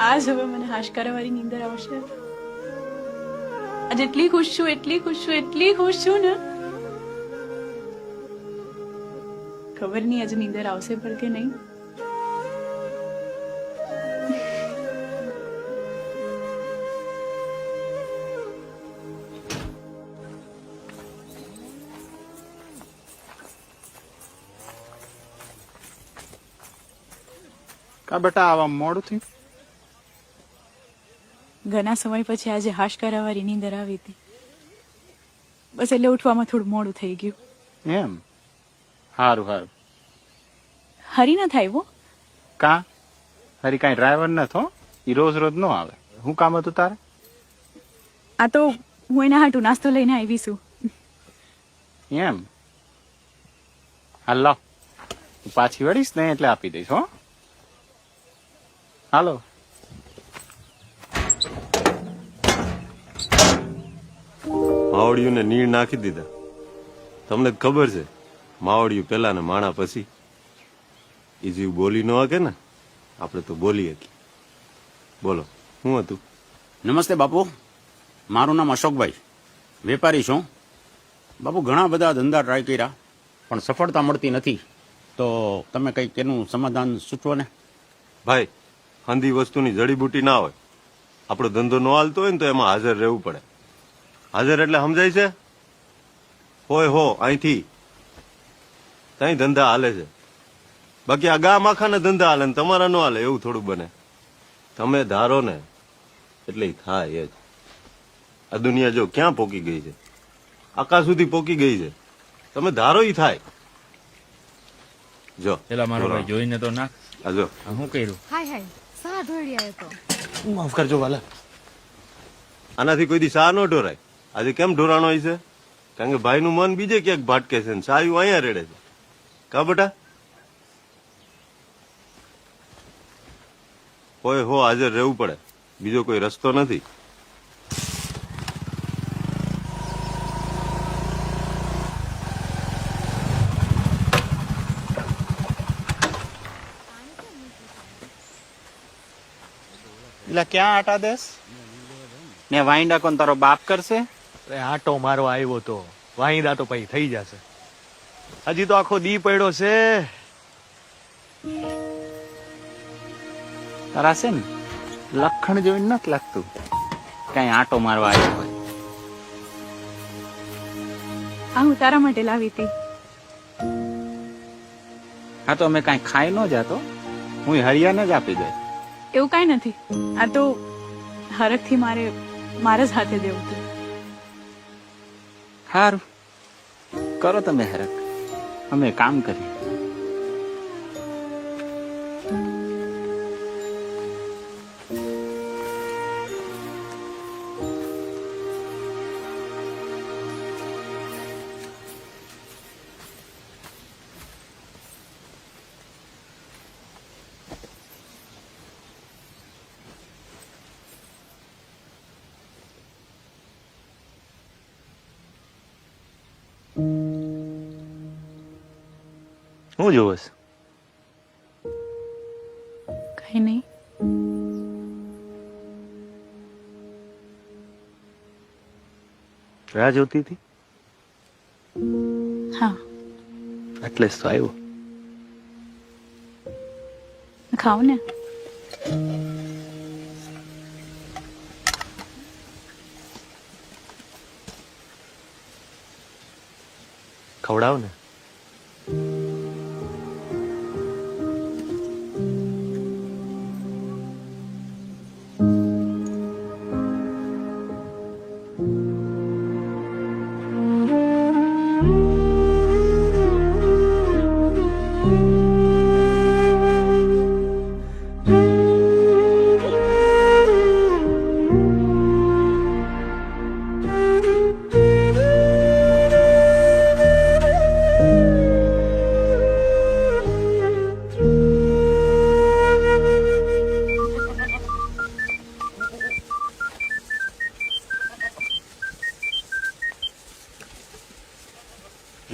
આજ હવે મને હાશકારાવાળી નીંદર આવશે. આજે એટલી ખુશ છું, એટલી ખુશ છું, એટલી ખુશ છું ને, ખબર નહીં આજે નીંદર આવશે પણ કે નહીં. કા બેટા આવા મોડું થયું? ઘણા સમય પછી આજે હાશકારાવાળી નીંદર આવી હતી. બસ એટલે ઉઠવામાં થોડું મોડું થઈ ગયું. એમ? સારું સારું. હરી ના થાય વો. કા હરી કાંઈ ડ્રાઈવર નતો? ઈ રોજ રોજ નો આવે. શું કામ હતું તારે? આ તો હું એના હાટું નાસ્તો લઈને આવી છું. એમ? હાલ લાવ, પાછી વળીશ ને એટલે આપી દઈશ. હો, હાલો. માવડિયું ને નીર નાખી દીધા. તમને જ ખબર છે માવડિયું પેલા ને માણા પછી. એ જીવ બોલી ન શકે ને, આપણે તો બોલી શકીએ. બોલો શું હતું? નમસ્તે બાપુ, મારું નામ અશોકભાઈ, વેપારી છું. બાપુ ઘણા બધા ધંધા ટ્રાય કર્યા પણ સફળતા મળતી નથી, તો તમે કંઈક એનું સમાધાન સૂચવો ને. ભાઈ, હંધી વસ્તુની જડીબુટી ના હોય. આપણો ધંધો ન હાલતો હોય ને તો એમાં હાજર રહેવું પડે. હાજર એટલે સમજાય છે? હોય હો અહીંથી ત્યાં ધંધા હાલે છે. બાકી આ ગામ આખાના ધંધા હાલે ને તમારા ન હાલે એવું થોડું બને. તમે ધારો ને એટલે થાય જ. આ દુનિયા જો ક્યાં પોકી ગઈ છે, આકાશ સુધી પોકી ગઈ છે. તમે ધારો ઈ થાય. જો પેલા મારો ભાઈ જોઈને તો નાખ. આ જો શું કર્યું? હાય હાય સા ઢોળી આવ્યો તો. માફ કરજો વાલા. આનાથી કોઈ દી સા ન ઢોરાય. આજે કેમ ઢોરાણો હોય છે? કારણ કે ભાઈનું મન બીજે ક્યાંક ભાટકે છે ને સાયું અહીંયા રેડે છે. કા બેટા? હોય હો હાજર રહેવું પડે, બીજો કોઈ રસ્તો નથી. એટલે ક્યાં આટા દેસ ને વાઈન્ડા કોણ તારો બાપ કરશે? અરે આટો મારવા આવ્યો તો વાહિંદા તો પછી થઈ જશે. હજી તો આખો દી પડ્યો છે. તારા છે ને લખણ જોઈને નથી લાગતું કઈ આટો મારવા આવ્યો હોય. આ હું તારા માટે લાવી હતી. હા તો અમે કઈ ખાઈ ન જાતો, હું હરિયાને જ આપી દે. એવું કાંઈ નથી, આ તો હરખથી મારા જ હાથે દેવું હતું. સારું કરો તમે હરક, અમે કામ કરીએ. હું જોવસ? કઈ નહીં. રાહ જોતી હતી? હા, એટલે જ તો આવ્યો. ખાઓ ને. ખવડાવ ને.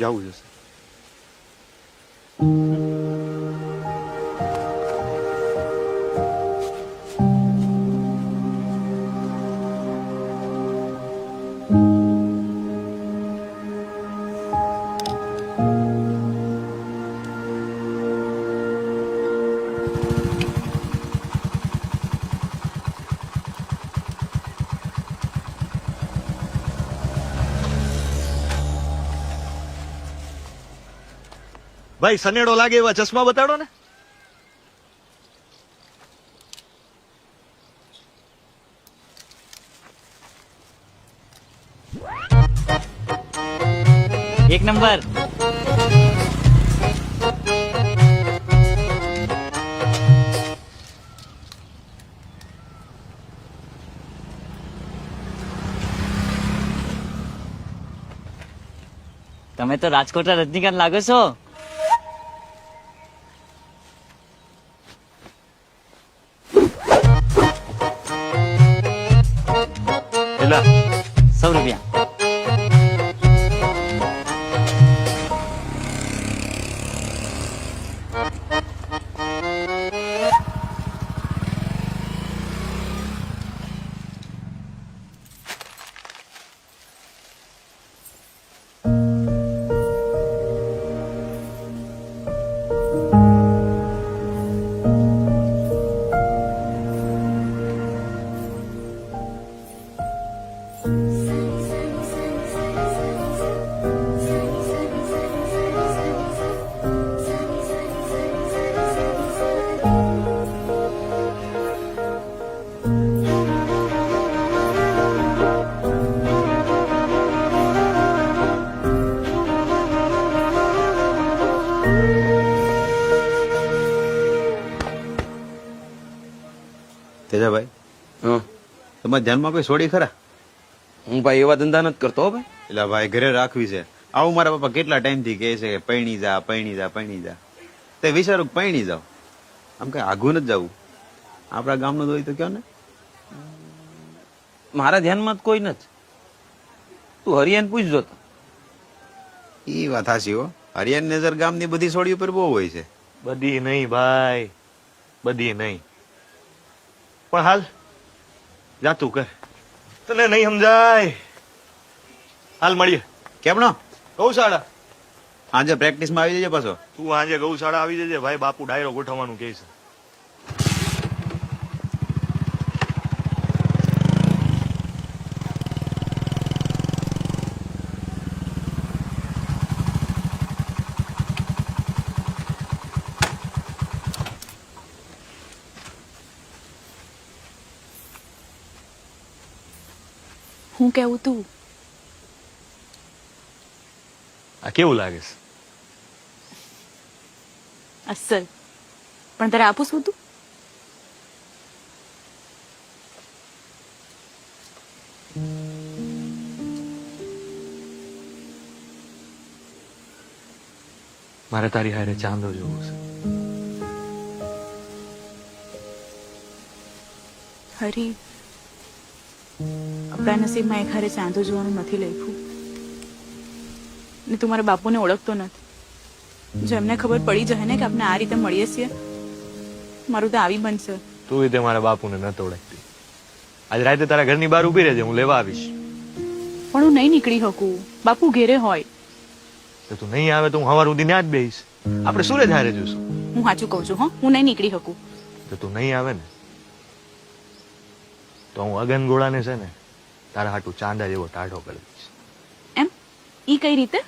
જવું જશે. ભાઈ સનેડો લાગે એવા ચશ્મા બતાડો ને. એક નંબર. તમે તો રાજકોટના રજનીકાંત લાગો છો. કેટલા? 100 રૂપિયા. તેજાભાઈ, તમારા ધ્યાનમાં કોઈ છોડી ખરા? હું ભાઈ એવા ધંધા નથી કરતો ભાઈ. એટલે ભાઈ ઘરે રાખવી છે. આવું મારા પપ્પા કેટલા ટાઈમ થી કહે છે કે પૈણી જા પૈણી જા પૈણી જા. તે વિચારું પૈણી જાવ. આમ કઈ આઘું નથી જવું. આપણા ગામનું હોય તો કયો ને. મારા ધ્યાનમાં કોઈ નથી. તું હરિયાન પૂછજો તો. ઈ વાત હાચી હો. હરિયાન નજર ગામની બધી છોડી ઉપર બહુ હોય છે. બધી નહીં ભાઈ, બધી નહીં. પણ હાલ જાતું કર, તને નહીં સમજાય. હાલ મળીએ. કેમ નો? ગૌશાળા. આજે પ્રેક્ટિસ માં આવી જજે પાછો. તું આજે ગૌશાળા આવી જજે ભાઈ, બાપુ ડાયરો ગોઠવવાનું કહે છે. હું કેવું તું? આ કેવું લાગે છે? અસલ. પણ તારે આપું શું તું? મારે તારી હારે ચાંદો જોવો છે. હરી, આપણા નસીબમાં એક હારે ચાંદો જોવાનું નથી લખ્યું. ને તું મારા બાપુને ઓળખતો નથી. જો એમને ખબર પડી જાય ને કે આપણે આ રીતે મળીએ છીએ, મારું તો આવી બનશે. તું તે મારા બાપુને નથી ઓળખતી. આજ રાતે તારા ઘરની બહાર ઉભી રહેજે, હું લેવા આવીશ. પણ હું નહીં નીકળી શકું. બાપુ ઘેરે હોય. તો તું નહીં આવે તો હું સવાર સુધી ત્યાં જ બેહીશ. આપણે સુરજ હારે જોઈશું. હું સાચું કહું છું. હું નહીં નીકળી શકું. તો તું નહીં આવે ને તો હું અગન ગોળાને છે ને તારા હાટું ચાંદા જેવો ટાઢો કરી દઈશ. એમ? ઈ કઈ રીતે?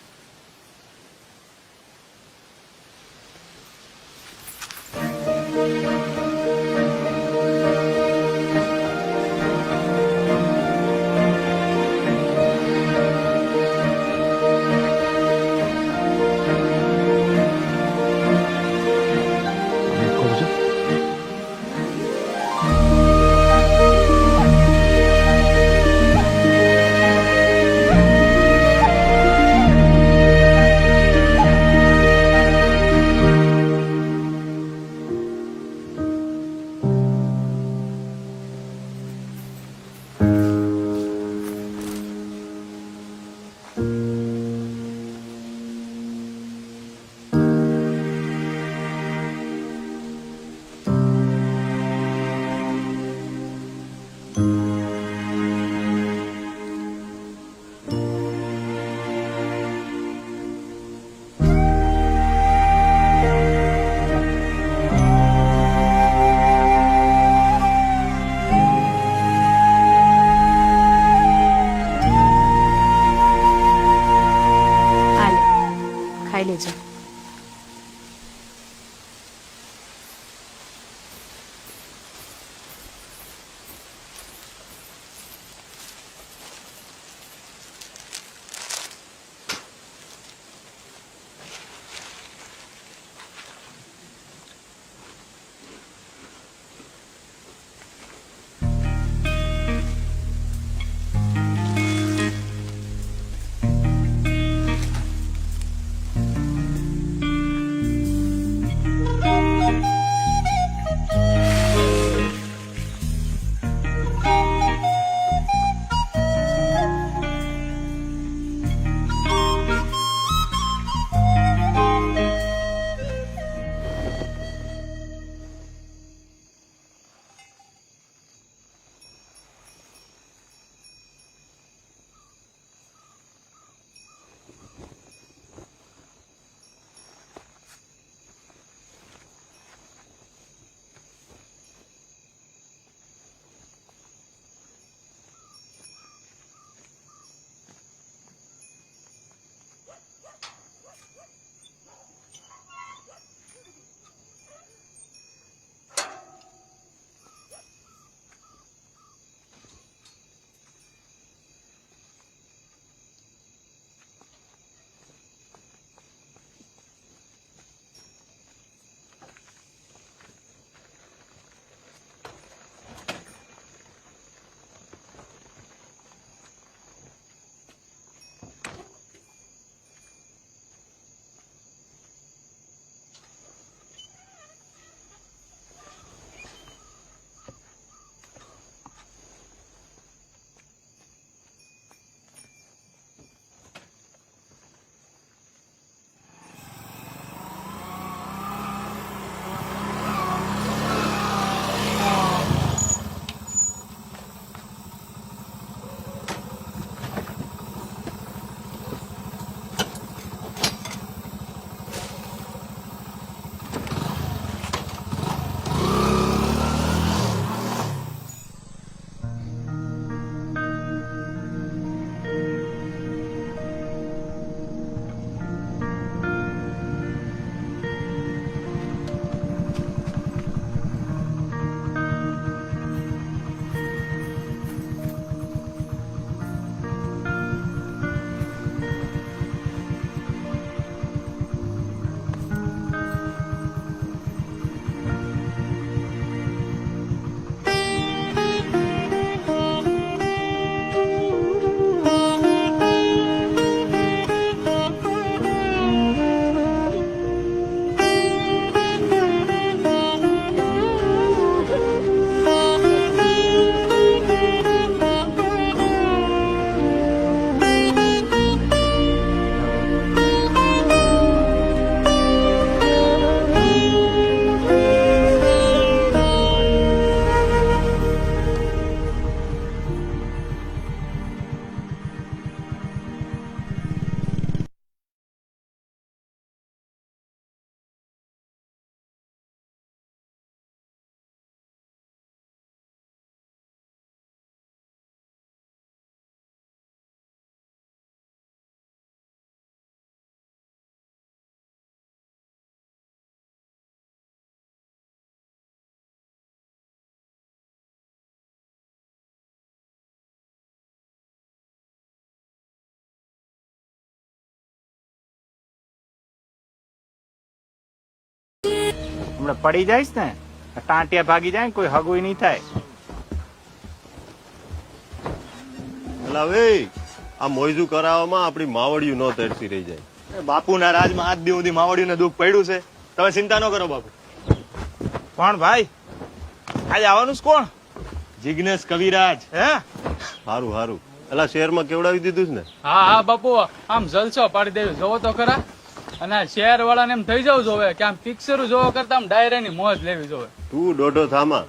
હમણાં પડી જઈશ ને ટાંટિયા ભાગી જાય ને કોઈ હગુય નહીં થાય. એટલે હવે આ મોઈજું કરાવવામાં આપણી માવડિયું ન તરસી રહી જાય. બાપુના રાજમાં આજ દી સુધી માવડીને દુઃખ પડ્યું છે. તમે ચિંતા ન કરો બાપુ. કોણ ભાઈ આજે આવવાનું છે કોણ? જિગ્નેશ કવિરાજ. હે સારું સારું. એટલે શહેરમાં કેવડાવી દીધું છે ને? હા હા બાપુ, આમ જલસો પાડી દેવી જોવો તો ખરા. અને શહેર વાળાને એમ થઈ જવું જોવે કે આમ પિક્ચર જોવા કરતા આમ ડાયરાની મોજ લેવી જોવે. તું દોઢો થામા,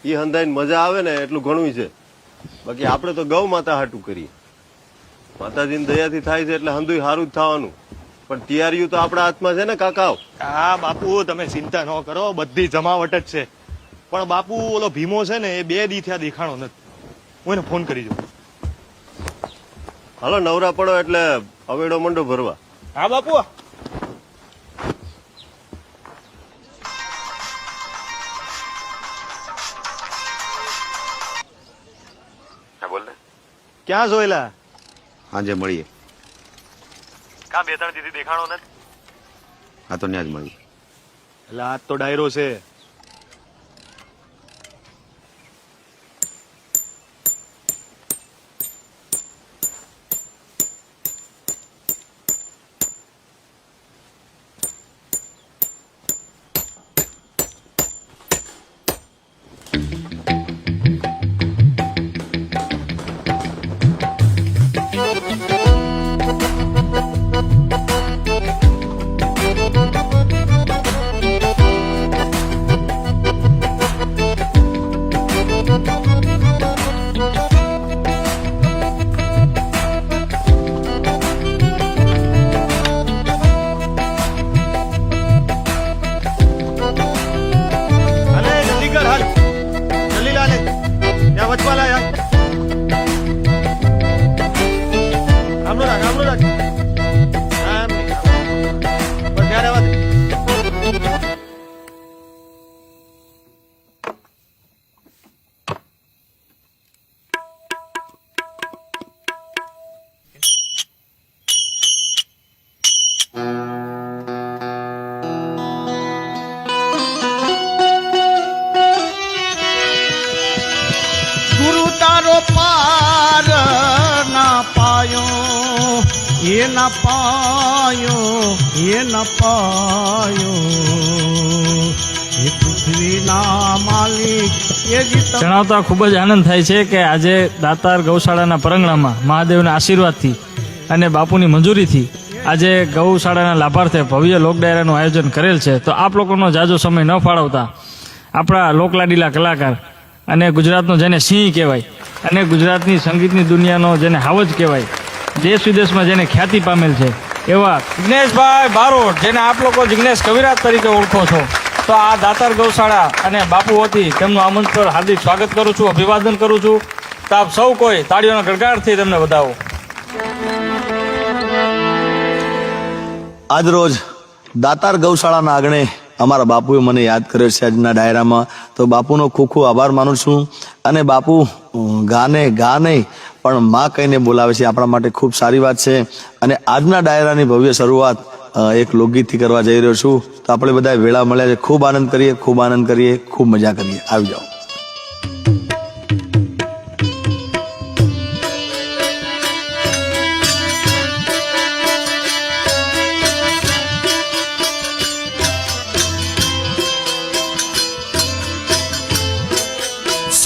ઈ હંધાઈને મજા આવે ને એટલું ઘણું છે. બાકી આપણે તો ગૌ માતા હાટું કરીએ. માતાજીની દયાથી થાય છે એટલે હંધુય સારું જ થવાનું. પણ તૈયારીઓ તો આપણા હાથમાં છે ને કાકાઓ. હા બાપુ તમે ચિંતા ન કરો, બધી જમાવટ જ છે. પણ બાપુ ઓલો ભીમો છે ને એ 2 દી થયા દેખાણો નથી. હું એને ફોન કરી જોઉં. હાલો નવરા પડો એટલે અવેડો મંડો ભરવા. હા બાપુ. ક્યાં જોયેલા? સાંજે મળીએ. ક્યાં 2-3 દીધી દેખાણો નથી? હા તો ત્યાં જ મળીએ. એટલે આજ તો ડાયરો છે. પાર ના પાયો એ ના પાયો એ ના પાયો એ પૃથ્વીના માલિક એ ગીત જણાવતા ખૂબ જ આનંદ થાય છે કે આજે દાતાર ગૌશાળાના પરંગણામાં મહાદેવના આશીર્વાદથી અને બાપુની મંજૂરીથી આજે ગૌશાળાના લાભાર્થે ભવ્ય લોક ડાયરાનું આયોજન કરેલ છે. તો આપ લોકોનો જાજો સમય ન ફાળવતા આપણા લોકલાડીલા કલાકાર અને ગુજરાતનો જેને સિંહ કહેવાય અને ગુજરાતની સંગીતની દુનિયાનો જેને હાવજ કહેવાય, દેશ વિદેશમાં જેને ખ્યાતિ પામેલ છે એવા જિગ્નેશભાઈ બારોટ, જેને આપ લોકો જિગ્નેશ કવિરાજ તરીકે ઓળખો છો, તો આ દાતાર ગૌશાળા અને બાપુ વતી તેમનું આમંત્રણ પર હાર્દિક સ્વાગત કરું છું, અભિવાદન કરું છું. તો આપ સૌ કોઈ તાળીઓના ગડગડાટથી તેમને વધાવો. આજ રોજ દાતાર ગૌશાળાના આંગણે અમારા બાપુએ મને યાદ કર્યો છે આજના ડાયરામાં. તો બાપુનો ખૂબ ખૂબ આભાર માનું છું. અને બાપુ ગાને ગા નહીં પણ માં કહીને બોલાવે છે, આપણા માટે ખૂબ સારી વાત છે. અને આજના ડાયરાની ભવ્ય શરૂઆત એક લોકગીતથી કરવા જઈ રહ્યો છું. તો આપણે બધા વેળા મળ્યા છે, ખૂબ આનંદ કરીએ, ખૂબ આનંદ કરીએ, ખૂબ મજા કરીએ. આવી જાઓ.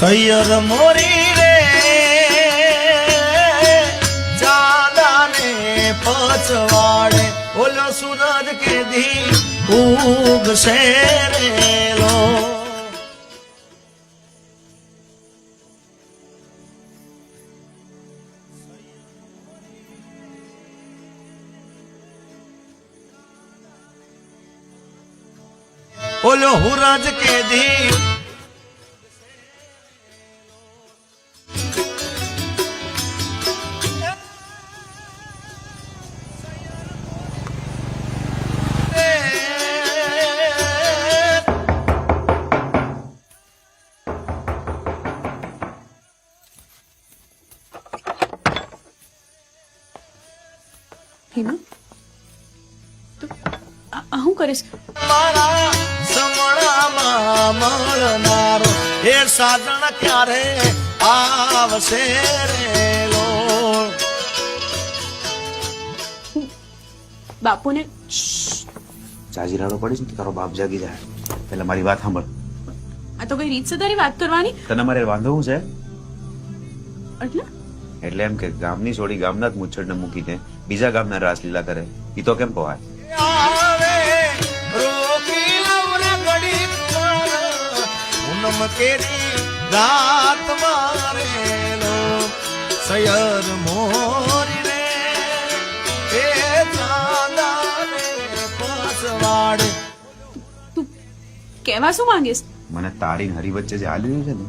સૈયર મોરી રે ચાંદાને પચવાડે ઓલો સૂરજ કે દી ઉગશે રેલો. ઓલો હુરજ કે દી શું કરીશ? મારા સમણામાં મળનારો એ સાજણ ક્યારે આવશે રેલો. બાપુને જાજી રાડો પડીશ ને તો તારો બાપ જાગી જાય. પેલા મારી વાત સાંભળ. આ તો કઈ રીત છે તારી વાત કરવાની? તને મારે વાંધો શું છે? એટલે એટલે એમ કે ગામની છોડી ગામના જ મુચ્છડને મૂકીને બીજા ગામના રાસલીલા કરે ઈ તો કેમ પવાય? આવે રોકી લવને ઘડીક મારા પૂનમ કેરી રાત મારેલો સયર મોરી રે એ ચાંદાને પાસવાડે. કહેવા શું માંગીશ? મને તારી ને હરી વચ્ચે જે હાલ્યું છે ને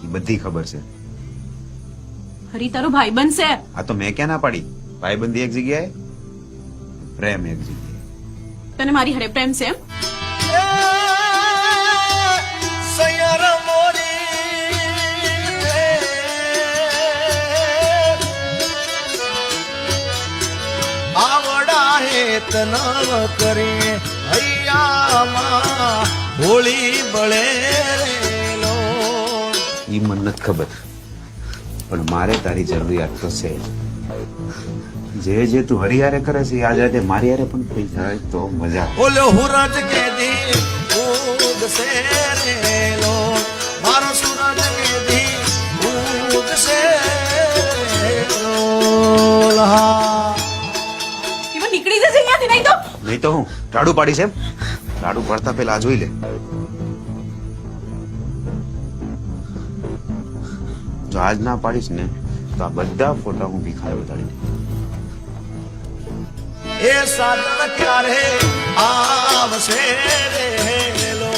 એ બધી ખબર છે. હરી તારો ભાઈબંધ છે. આ તો મેં ક્યાં ના પાડી? ભાઈબંધી એક જગ્યાએ, પ્રેમ એક જગ્યાએ. તને મારી હરે પ્રેમ છે એમ? સયર મોરી આવડા હેત નવ કરી હૈયામાં હોળી બળે રેલો. ઈ મને નથી ખબર, પણ મારે તારી જરૂરિયાત તો છે. જે જે તું હરિયારે કરે છે આજે આજે મારી હારે પણ થઈ જાય તો મજા. ઓલો હુરજ કે દી ઉગશે રેલો મારો સૂરજ કે દી ઉગશે રેલો. એમાં નીકળી જશે અહીંયાથી, નહીં તો નહીં તો હું રાડું પાડીશ એમ? રાડું પાડતા પેલા આ જોઈ લે. જો આજ ના પાડીશ ને તો આ બધા ફોટા હું ભીખાય ઉતારી દે. એ સાધન ક્યારે આવશે રેલો.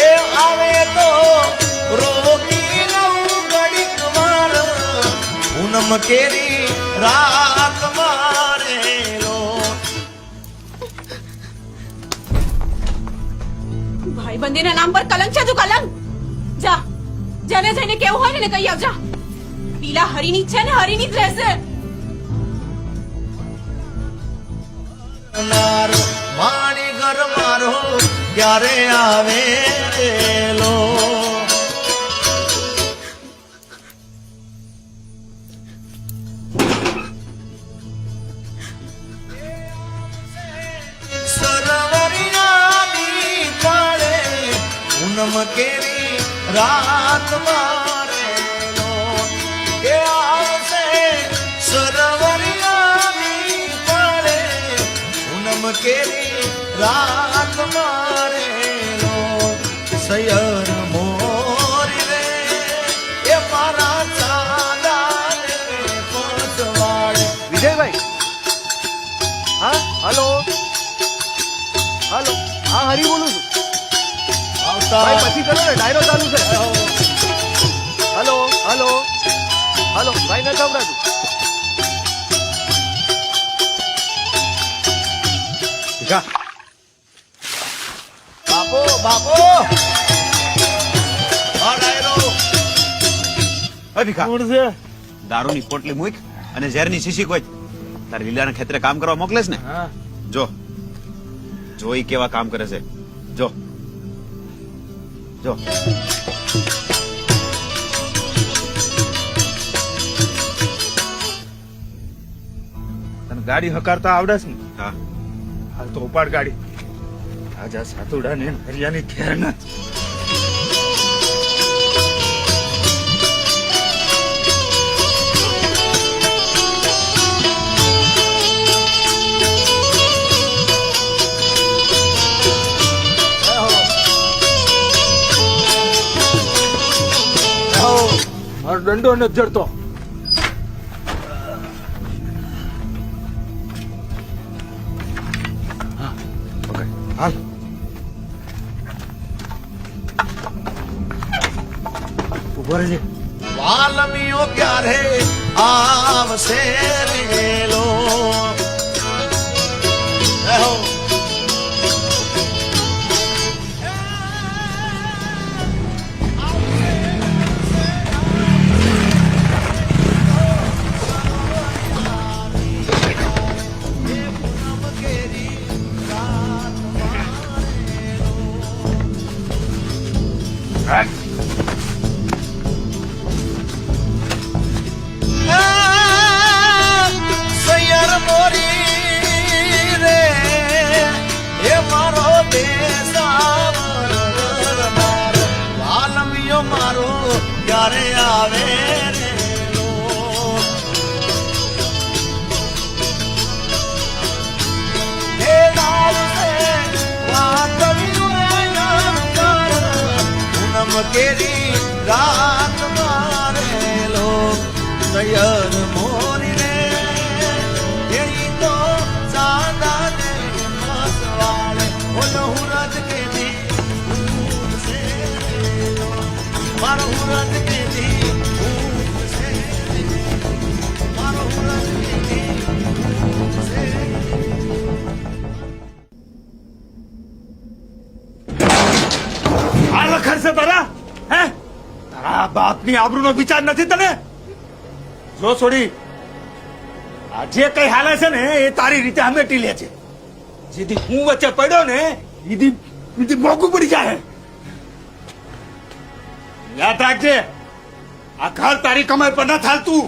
એ આવે તો રોકી લઉં ઘડીક વાર પૂનમ કેરી રાત મારેલો. ભાઈબંધીના નામ પર કલંક છે તું, કલંક. જા, જેને જઈને કેવું હોય ને કહી આવજા. પીલા હરીની છે ને હરીની જ રહેશે. માણી ઘર મારો ક્યારે આવે રેલો. સરવરિયાની પાળે પૂનમ કેરી રાત મારેલો. એ આવશે સરવરિયાની પાળે પૂનમ કેરી રાત મારેલો સયર મોરી રે એ મારા ચાંદાને પહોંચવાડે. વિજયભાઈ, હા હલો હલો, હા હરી બોલું છું. ભાઈ પછી કરો ને, ડાયરો ચાલુ છે. હલો હલો હલો, ભાઈ નથી સંભળાતું. બાપો બાપો આ ડાયરો. દારૂની પોટલી મૂક અને ઝેરની શીશી કોઈ તારે લીલાના ખેતરે કામ કરવા મોકલેસ ને. જો જો ઈ કેવા કામ કરે છે. જો જો તને ગાડી હકારતા આવડે છે ને? હા, હાલ તો ઉપાડ ગાડી. આજા સાતુડા ને હરિયાની ખેર ના. મારો દંડો નથી જડતો. હાલ ઉભો રહેજે. વાલમીઓ ક્યારે આવશે રેલો. સૈયર મોરી રે એ મારો દેસાવર વાલમિયો મારો ક્યારે આવે રે હે ડાળસે વાતળિયું રે નામ કર પૂનમ કેરી રાત મારેલો સૈયર મોરી રે એઈ તો સાદા ને મસવાળે ઓલો હુરજ કે દી ભૂલ સે મારો હુરજ કે દી ભૂલ સે મારો હુરજ કે દી ભૂલ સે આ લખર છે તારા હે તારા બાપની આબરૂનો વિચાર નથી તને જો છોડી આ જે કઈ હાલે છે ને એ તારી રીતે હમેટી લે છે જેથી હું વચ્ચે પડ્યો ને ઈદી મોગું પડી જાય યાદ રાખજે આ ઘર તારી કમાઈ પર ન થાલતું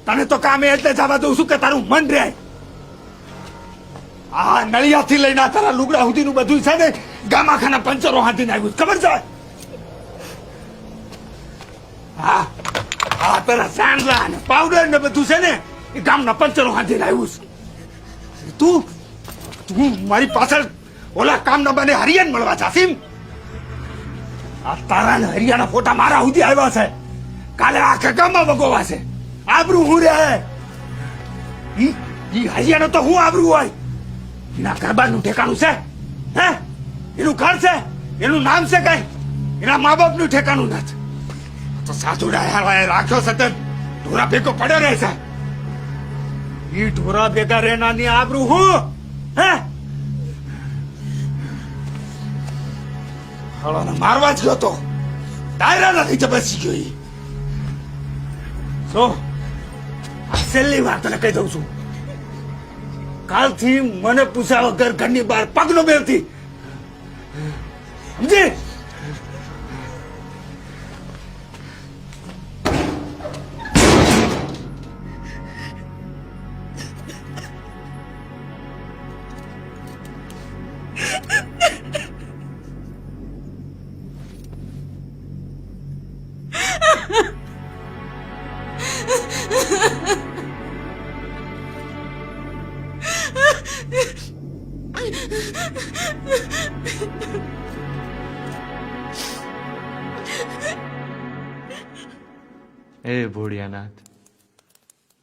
તને તો કામે એટલે જવા દઉં છું કે તારું મન રહે આ નળિયાથી લઈને આ તારા લુગડા સુધીનું બધું છે ને ગામાખાના પંચરો હાથીને આવ્યું ખબર છે હા હા પેલા સાંડલા ને પાવડર ને બધું છે ને એ ગામના પંચરો હાથીને આવ્યું છે તું મારી પાછળ ઓલા કામના બને હરિયાન મળવા જાસીમ આ તારા ને હરિયાના ફોટા મારા સુધી આવ્યા છે કાલે આખા ગામમાં વગોવા છે આબરૂ હું રે ઈ હરિયાનો તો હું આબરૂ હોય એના ઘરબારનું ઠેકાણું છે હે એનું ઘર છે એનું નામ છે કઈ એના મા બાપનું ઠેકાણું નથી તો સાધુ ડાયા રાખ્યો સતત ઢોરા ભેગો પડ્યો રહે છે ઈ ઢોરા ભેગા રહેનારની આબરૂ હું હે હળોને મારવા જ ગયો તો ડાયરા નથી જબસી ગયો ઈ આ છેલ્લી વાર તને કહી દઉં છું કાલથી મને પૂછ્યા વગર ઘરની બહાર પગનો મેળતી સમજી એ ભોળિયાનાથ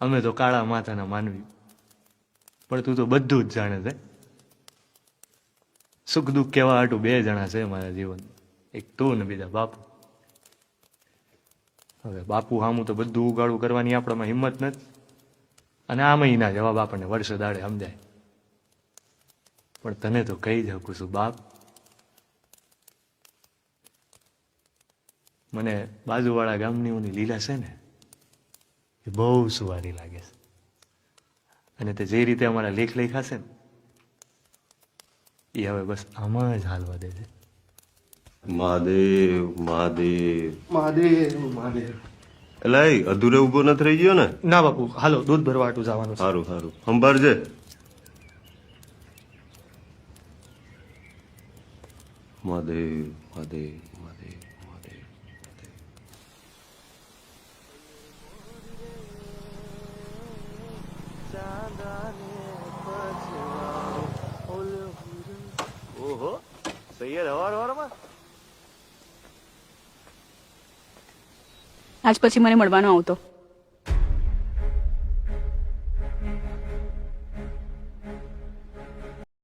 અમે તો કાળા માથાના માનવી પણ તું તો બધું જ જાણે છે સુખ દુઃખ કેવા હાટું બે જણા છે મારા જીવન એક તું ને બીજા બાપુ હવે બાપુ સામું તો બધું ઉગાડું કરવાની આપણામાં હિંમત નથી અને આ મહિના જવાબ આપણને વર્ષે દાડે સમજાય પણ તને તો કહી જ શકું છું બાપ મને બાજુવાળા ગામની ઓની લીલા છે ને એ બહુ સુવારી લાગે છે અને તે જે રીતે અમારા લેખ લખ્યા છે ને એ હવે બસ આમાં જ હાલવા દે છે મહાદેવ મહાદેવ મહાદેવ મહાદેવ એટલે અધૂરે ઉભો નથી રહી ગયો ને ના બાપુ હાલો દૂધ ભરવા આટું જવાનું સારું સારું સંભાળજે મહાદેવ મહાદેવ મહાદેવ મહાદેવ ઓહો સૈયદ હવારમાં આજ પછી મને મળવાનો આવતો